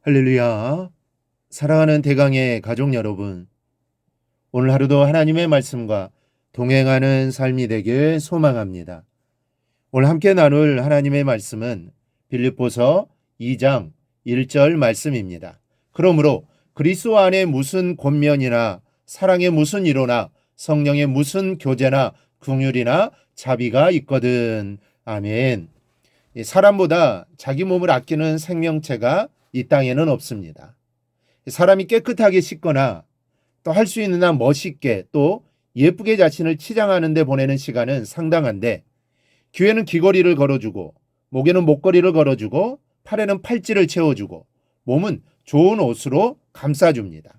할렐루야. 사랑하는 대강의 가족 여러분, 오늘 하루도 하나님의 말씀과 동행하는 삶이 되길 소망합니다. 오늘 함께 나눌 하나님의 말씀은 빌립보서 2장 1절 말씀입니다. 그러므로 그리스도 안에 무슨 권면이나 사랑의 무슨 위로나 성령의 무슨 교제나 긍휼이나 자비가 있거든. 아멘. 사람보다 자기 몸을 아끼는 생명체가 이 땅에는 없습니다. 사람이 깨끗하게 씻거나 또 할 수 있는 한 멋있게 또 예쁘게 자신을 치장하는 데 보내는 시간은 상당한데, 귀에는 귀걸이를 걸어주고 목에는 목걸이를 걸어주고 팔에는 팔찌를 채워주고 몸은 좋은 옷으로 감싸줍니다.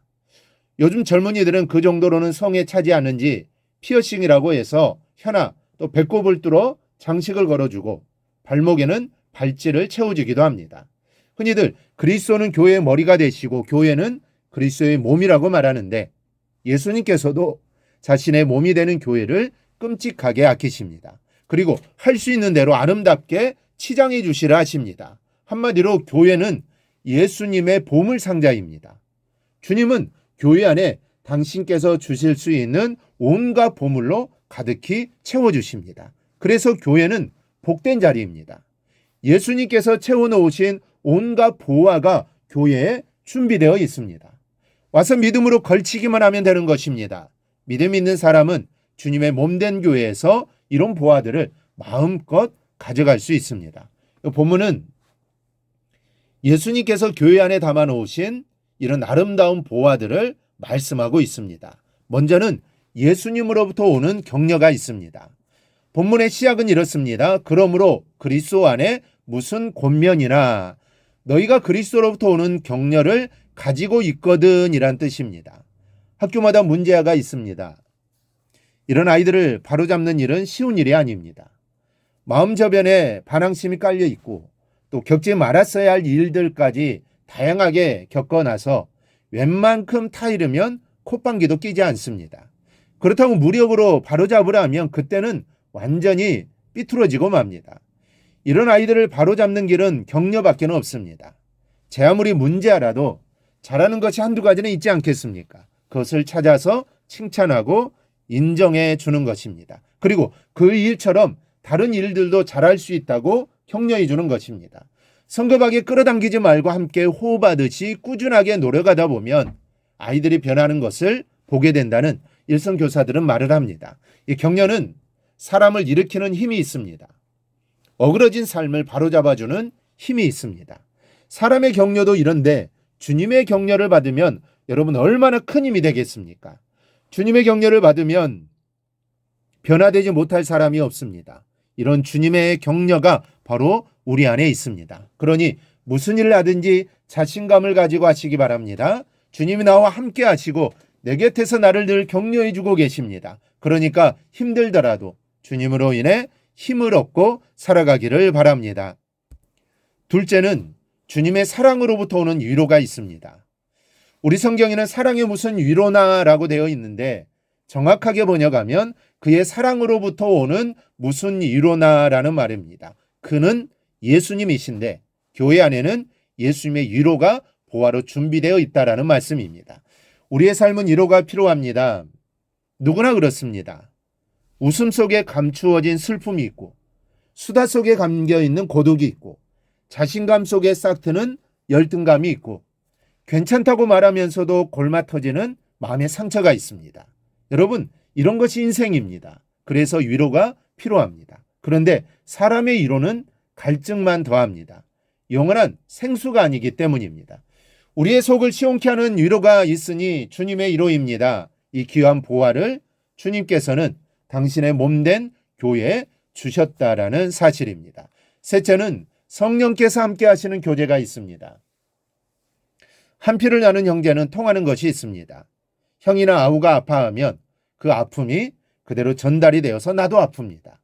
요즘 젊은이들은 그 정도로는 성에 차지 않는지 피어싱이라고 해서 혀나 또 배꼽을 뚫어 장식을 걸어주고 발목에는 발찌를 채워주기도 합니다. 흔히들 그리스도는 교회의 머리가 되시고 교회는 그리스도의 몸이라고 말하는데, 예수님께서도 자신의 몸이 되는 교회를 끔찍하게 아끼십니다. 그리고 할 수 있는 대로 아름답게 치장해 주시라 하십니다. 한마디로 교회는 예수님의 보물상자입니다. 주님은 교회 안에 당신께서 주실 수 있는 온갖 보물로 가득히 채워주십니다. 그래서 교회는 복된 자리입니다. 예수님께서 채워놓으신 온갖 보화가 교회에 준비되어 있습니다. 와서 믿음으로 걸치기만 하면 되는 것입니다. 믿음 있는 사람은 주님의 몸된 교회에서 이런 보화들을 마음껏 가져갈 수 있습니다. 이 본문은 예수님께서 교회 안에 담아놓으신 이런 아름다운 보화들을 말씀하고 있습니다. 먼저는 예수님으로부터 오는 격려가 있습니다. 본문의 시작은 이렇습니다. 그러므로 그리스도 안에 무슨 권면이나 너희가 그리스도로부터 오는 격려를 가지고 있거든 이란 뜻입니다. 학교마다 문제아가 있습니다. 이런 아이들을 바로잡는 일은 쉬운 일이 아닙니다. 마음 저변에 반항심이 깔려 있고 또 겪지 말았어야 할 일들까지 다양하게 겪어나서 웬만큼 타이르면 콧방귀도 끼지 않습니다. 그렇다고 무력으로 바로잡으라 하면 그때는 완전히 삐뚤어지고 맙니다. 이런 아이들을 바로잡는 길은 격려밖에 없습니다. 제 아무리 문제라도 잘하는 것이 한두 가지는 있지 않겠습니까? 그것을 찾아서 칭찬하고 인정해 주는 것입니다. 그리고 그 일처럼 다른 일들도 잘할 수 있다고 격려해 주는 것입니다. 성급하게 끌어당기지 말고 함께 호흡하듯이 꾸준하게 노력하다 보면 아이들이 변하는 것을 보게 된다는 일선교사들은 말을 합니다. 이 격려는 사람을 일으키는 힘이 있습니다. 어그러진 삶을 바로잡아주는 힘이 있습니다. 사람의 격려도 이런데 주님의 격려를 받으면 여러분 얼마나 큰 힘이 되겠습니까? 주님의 격려를 받으면 변화되지 못할 사람이 없습니다. 이런 주님의 격려가 바로 우리 안에 있습니다. 그러니 무슨 일을 하든지 자신감을 가지고 하시기 바랍니다. 주님이 나와 함께 하시고 내 곁에서 나를 늘 격려해 주고 계십니다. 그러니까 힘들더라도 주님으로 인해 힘을 얻고 살아가기를 바랍니다. 둘째는 주님의 사랑으로부터 오는 위로가 있습니다. 우리 성경에는 사랑의 무슨 위로나라고 되어 있는데 정확하게 번역하면 그의 사랑으로부터 오는 무슨 위로나라는 말입니다. 그는 예수님이신데 교회 안에는 예수님의 위로가 보화로 준비되어 있다라는 말씀입니다. 우리의 삶은 위로가 필요합니다. 누구나 그렇습니다. 웃음 속에 감추어진 슬픔이 있고 수다 속에 감겨있는 고독이 있고 자신감 속에 싹트는 열등감이 있고 괜찮다고 말하면서도 골마 터지는 마음의 상처가 있습니다. 여러분, 이런 것이 인생입니다. 그래서 위로가 필요합니다. 그런데 사람의 위로는 갈증만 더합니다. 영원한 생수가 아니기 때문입니다. 우리의 속을 시원케 하는 위로가 있으니 주님의 위로입니다. 이 귀한 보화를 주님께서는 당신의 몸된 교회에 주셨다라는 사실입니다. 셋째는 성령께서 함께 하시는 교제가 있습니다. 한 피를 나눈 형제는 통하는 것이 있습니다. 형이나 아우가 아파하면 그 아픔이 그대로 전달이 되어서 나도 아픕니다.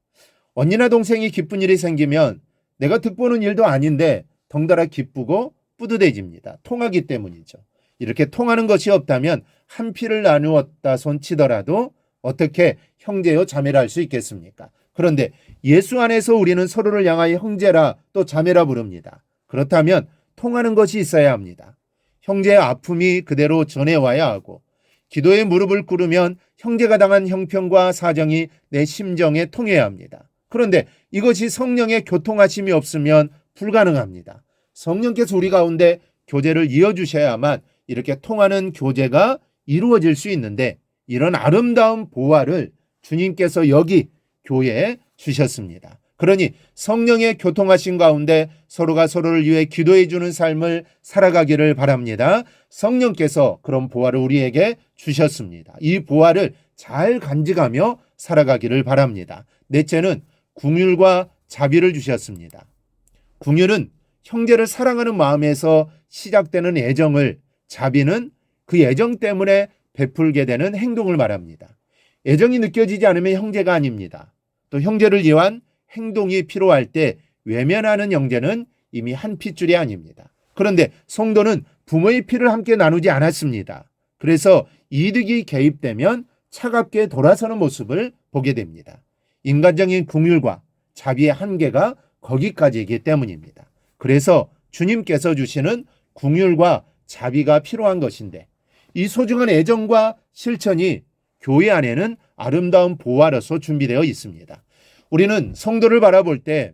언니나 동생이 기쁜 일이 생기면 내가 득보는 일도 아닌데 덩달아 기쁘고 뿌듯해집니다. 통하기 때문이죠. 이렇게 통하는 것이 없다면 한 피를 나누었다 손치더라도 어떻게 형제요 자매라 할 수 있겠습니까? 그런데 예수 안에서 우리는 서로를 향하여 형제라 또 자매라 부릅니다. 그렇다면 통하는 것이 있어야 합니다. 형제의 아픔이 그대로 전해와야 하고 기도의 무릎을 꿇으면 형제가 당한 형편과 사정이 내 심정에 통해야 합니다. 그런데 이것이 성령의 교통하심이 없으면 불가능합니다. 성령께서 우리 가운데 교제를 이어주셔야만 이렇게 통하는 교제가 이루어질 수 있는데 이런 아름다운 보화를 주님께서 여기 교회에 주셨습니다. 그러니 성령의 교통하신 가운데 서로가 서로를 위해 기도해 주는 삶을 살아가기를 바랍니다. 성령께서 그런 보화를 우리에게 주셨습니다. 이 보화를 잘 간직하며 살아가기를 바랍니다. 넷째는 긍휼과 자비를 주셨습니다. 긍휼은 형제를 사랑하는 마음에서 시작되는 애정을, 자비는 그 애정 때문에 베풀게 되는 행동을 말합니다. 애정이 느껴지지 않으면 형제가 아닙니다. 또 형제를 위한 행동이 필요할 때 외면하는 형제는 이미 한 핏줄이 아닙니다. 그런데 성도는 부모의 피를 함께 나누지 않았습니다. 그래서 이득이 개입되면 차갑게 돌아서는 모습을 보게 됩니다. 인간적인 긍휼과 자비의 한계가 거기까지이기 때문입니다. 그래서 주님께서 주시는 긍휼과 자비가 필요한 것인데 이 소중한 애정과 실천이 교회 안에는 아름다운 보화로서 준비되어 있습니다. 우리는 성도를 바라볼 때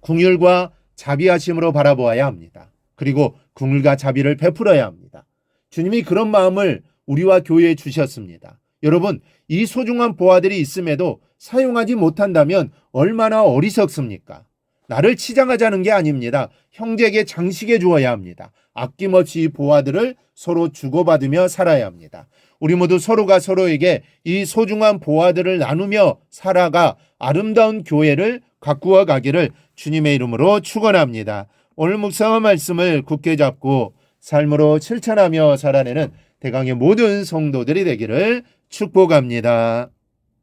긍휼과 자비하심으로 바라보아야 합니다. 그리고 긍휼과 자비를 베풀어야 합니다. 주님이 그런 마음을 우리와 교회에 주셨습니다. 여러분, 이 소중한 보화들이 있음에도 사용하지 못한다면 얼마나 어리석습니까? 나를 치장하자는 게 아닙니다. 형제에게 장식해 주어야 합니다. 아낌없이 이 보화들을 서로 주고받으며 살아야 합니다. 우리 모두 서로가 서로에게 이 소중한 보화들을 나누며 살아가 아름다운 교회를 가꾸어 가기를 주님의 이름으로 축원합니다. 오늘 묵상한 말씀을 굳게 잡고 삶으로 실천하며 살아내는 대강의 모든 성도들이 되기를 축복합니다.